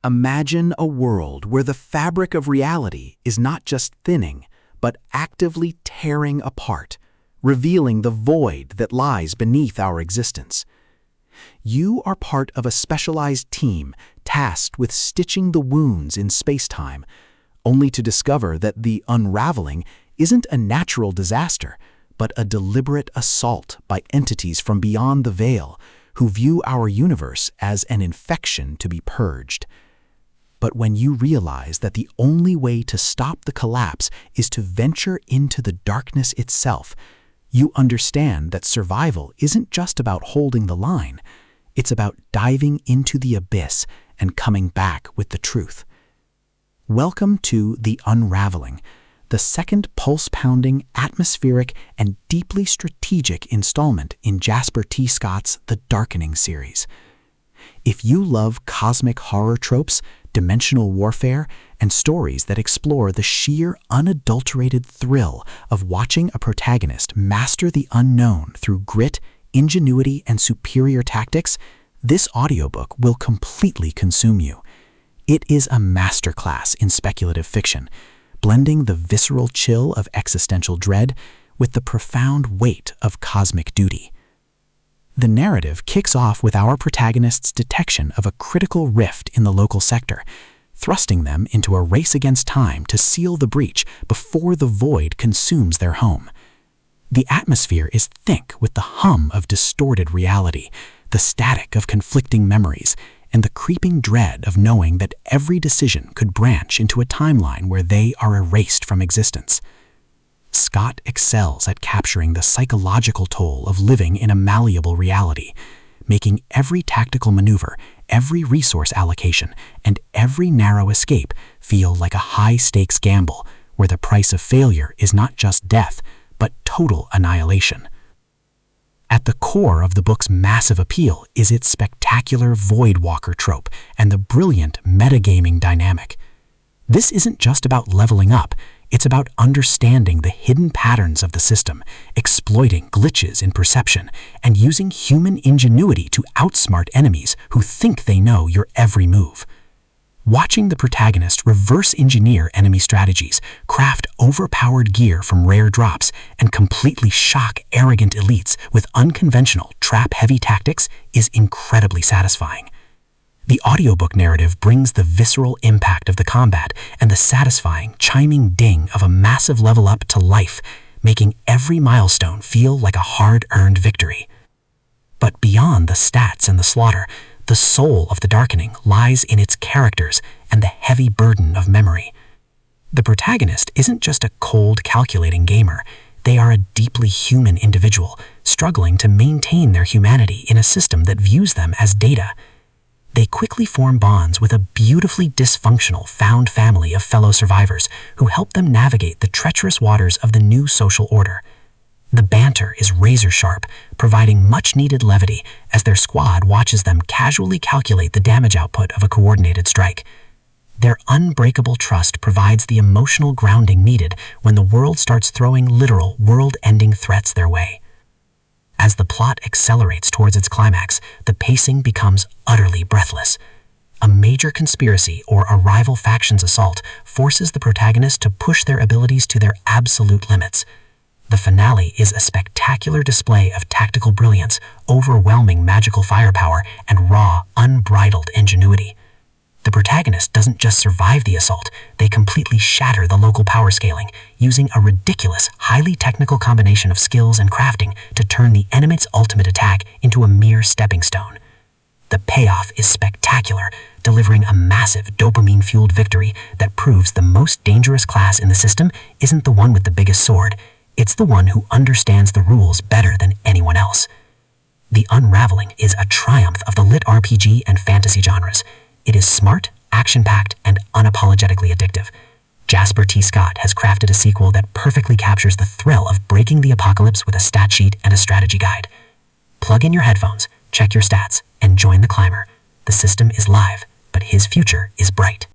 Imagine a world where the fabric of reality is not just thinning, but actively tearing apart, revealing the void that lies beneath our existence. You are part of a specialized team tasked with stitching the wounds in space-time, only to discover that the unraveling isn't a natural disaster, but a deliberate assault by entities from beyond the veil who view our universe as an infection to be purged. But when you realize that the only way to stop the collapse is to venture into the darkness itself, you understand that survival isn't just about holding the line. It's about diving into the abyss and coming back with the truth. Welcome to The Unraveling, the second pulse-pounding, atmospheric, and deeply strategic installment in Jasper T. Scott's The Darkening series. If you love cosmic horror tropes, dimensional warfare, and stories that explore the sheer, unadulterated thrill of watching a protagonist master the unknown through grit, ingenuity, and superior tactics, this audiobook will completely consume you. It is a masterclass in speculative fiction, blending the visceral chill of existential dread with the profound weight of cosmic duty. The narrative kicks off with our protagonist's detection of a critical rift in the local sector, thrusting them into a race against time to seal the breach before the void consumes their home. The atmosphere is thick with the hum of distorted reality, the static of conflicting memories, and the creeping dread of knowing that every decision could branch into a timeline where they are erased from existence. Scott excels at capturing the psychological toll of living in a malleable reality, making every tactical maneuver, every resource allocation, and every narrow escape feel like a high-stakes gamble where the price of failure is not just death, but total annihilation. At the core of the book's massive appeal is its spectacular Voidwalker trope and the brilliant metagaming dynamic. This isn't just about leveling up, it's about understanding the hidden patterns of the system, exploiting glitches in perception, and using human ingenuity to outsmart enemies who think they know your every move. Watching the protagonist reverse engineer enemy strategies, craft overpowered gear from rare drops, and completely shock arrogant elites with unconventional trap-heavy tactics is incredibly satisfying. The audiobook narrative brings the visceral impact of the combat and the satisfying, chiming ding of a massive level up to life, making every milestone feel like a hard-earned victory. But beyond the stats and the slaughter, the soul of The Darkening lies in its characters and the heavy burden of memory. The protagonist isn't just a cold, calculating gamer. They are a deeply human individual, struggling to maintain their humanity in a system that views them as data. They quickly form bonds with a beautifully dysfunctional found family of fellow survivors who help them navigate the treacherous waters of the new social order. The banter is razor-sharp, providing much-needed levity as their squad watches them casually calculate the damage output of a coordinated strike. Their unbreakable trust provides the emotional grounding needed when the world starts throwing literal, world-ending threats their way. As the plot accelerates towards its climax, the pacing becomes utterly breathless. A major conspiracy or a rival faction's assault forces the protagonist to push their abilities to their absolute limits. The finale is a spectacular display of tactical brilliance, overwhelming magical firepower, and raw, unbridled ingenuity. The protagonist doesn't just survive the assault, they completely shatter the local power scaling, using a ridiculous, highly technical combination of skills and crafting to turn the enemy's ultimate attack into a mere stepping stone. The payoff is spectacular, delivering a massive dopamine-fueled victory that proves the most dangerous class in the system isn't the one with the biggest sword, it's the one who understands the rules better than anyone else. The Unraveling is a triumph of the LitRPG and fantasy genres. It is smart, action-packed, and unapologetically addictive. Jasper T. Scott has crafted a sequel that perfectly captures the thrill of breaking the apocalypse with a stat sheet and a strategy guide. Plug in your headphones, check your stats, and join the climber. The system is live, but his future is bright.